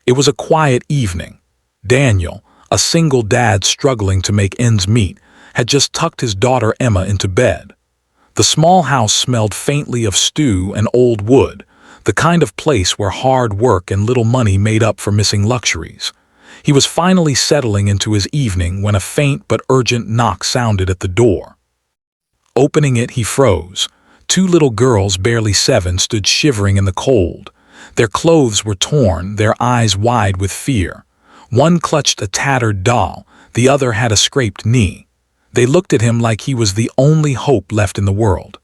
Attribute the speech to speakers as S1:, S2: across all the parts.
S1: It was a quiet evening. Daniel, a single dad struggling to make ends meet, had just tucked his daughter Emma into bed. The small house smelled faintly of stew and old wood, the kind of place where hard work and little money made up for missing luxuries. He was finally settling into his evening when a faint but urgent knock sounded at the door. Opening it, he froze. Two little girls, barely 7, stood shivering in the cold. Their clothes were torn, their eyes wide with fear. One clutched a tattered doll, the other had a scraped knee. They looked at him like he was the only hope left in the world.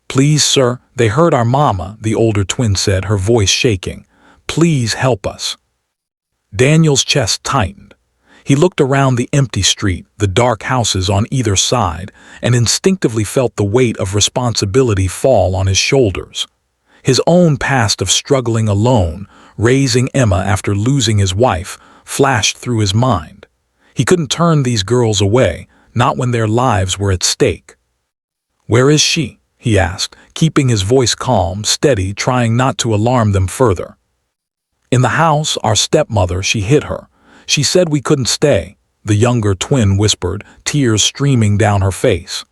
S1: "Please, sir, they hurt our mama," the older twin said, her voice shaking. "Please help us." Daniel's chest tightened. He looked around the empty street, the dark houses on either side, and instinctively felt the weight of responsibility fall on his shoulders. His own past of struggling alone, raising Emma after losing his wife, flashed through his mind. He couldn't turn these girls away, not when their lives were at stake. "Where is she?" he asked, keeping his voice calm, steady, trying not to alarm them further. "In the house, our stepmother, she hit her. She said we couldn't stay," the younger twin whispered, tears streaming down her face.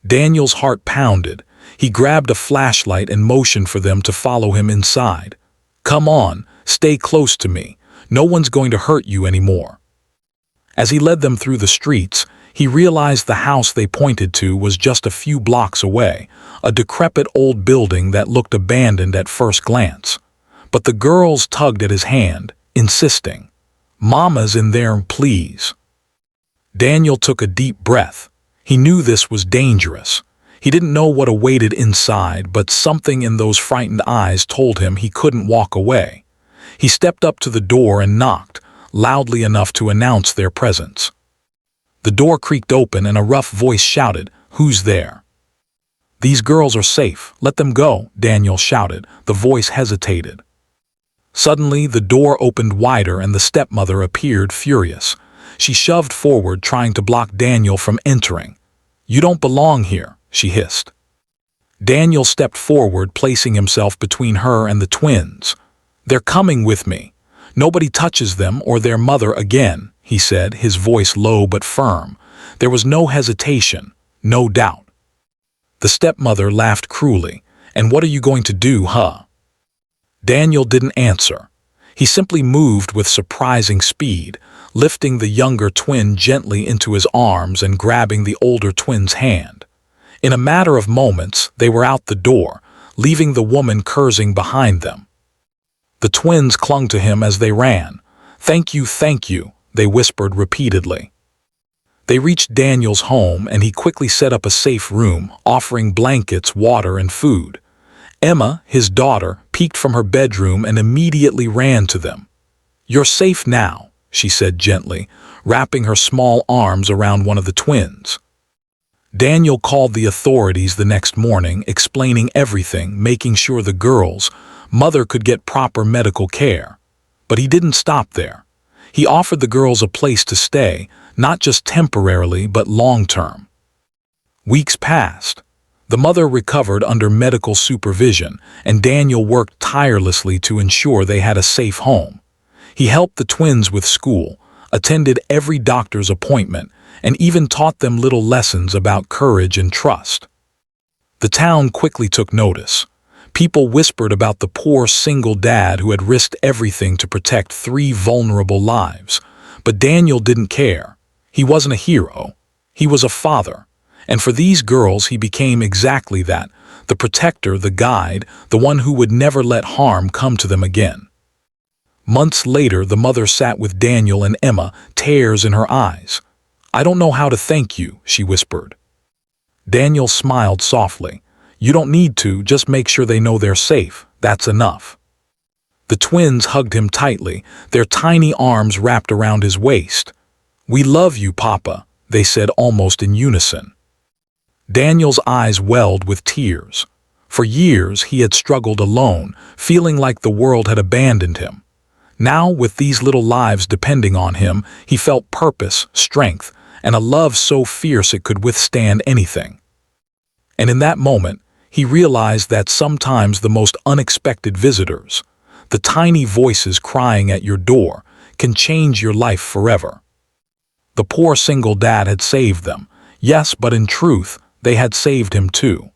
S1: Daniel's heart pounded. He grabbed a flashlight and motioned for them to follow him inside. "Come on, stay close to me. No one's going to hurt you anymore." As he led them through the streets, he realized the house they pointed to was just a few blocks away, a decrepit old building that looked abandoned at first glance. But the girls tugged at his hand, insisting, "Mama's in there, please." Daniel took a deep breath. He knew this was dangerous. He didn't know what awaited inside, but something in those frightened eyes told him he couldn't walk away. He stepped up to the door and knocked, loudly enough to announce their presence. The door creaked open and a rough voice shouted, "Who's there?" "These girls are safe. Let them go," Daniel shouted. The voice hesitated. Suddenly, the door opened wider and the stepmother appeared, furious. She shoved forward, trying to block Daniel from entering. "You don't belong here," she hissed. Daniel stepped forward, placing himself between her and the twins. "They're coming with me. Nobody touches them or their mother again," he said, his voice low but firm. There was no hesitation, no doubt. The stepmother laughed cruelly. "And what are you going to do, huh?" Daniel didn't answer. He simply moved with surprising speed, lifting the younger twin gently into his arms and grabbing the older twin's hand. In a matter of moments, they were out the door, leaving the woman cursing behind them. The twins clung to him as they ran. Thank you," they whispered repeatedly. They reached Daniel's home and he quickly set up a safe room, offering blankets, water, and food. Emma, his daughter, peeked from her bedroom and immediately ran to them. "You're safe now," she said gently, wrapping her small arms around one of the twins. Daniel called the authorities the next morning, explaining everything, making sure the girls' mother could get proper medical care. But he didn't stop there. He offered the girls a place to stay, not just temporarily but long-term. Weeks passed. The mother recovered under medical supervision, and Daniel worked tirelessly to ensure they had a safe home. He helped the twins with school, attended every doctor's appointment, and even taught them little lessons about courage and trust. The town quickly took notice. People whispered about the poor single dad who had risked everything to protect 3 vulnerable lives. But Daniel didn't care. He wasn't a hero. He was a father. And for these girls he became exactly that, the protector, the guide, the one who would never let harm come to them again. Months later, the mother sat with Daniel and Emma, tears in her eyes. "I don't know how to thank you," she whispered. Daniel smiled softly. "You don't need to, just make sure they know they're safe. That's enough." The twins hugged him tightly, their tiny arms wrapped around his waist. "We love you, Papa," they said almost in unison. Daniel's eyes welled with tears. For years he had struggled alone, feeling like the world had abandoned him. Now, with these little lives depending on him, he felt purpose, strength, and a love so fierce it could withstand anything. And in that moment, he realized that sometimes the most unexpected visitors, the tiny voices crying at your door, can change your life forever. The poor single dad had saved them, yes, but in truth, they had saved him too.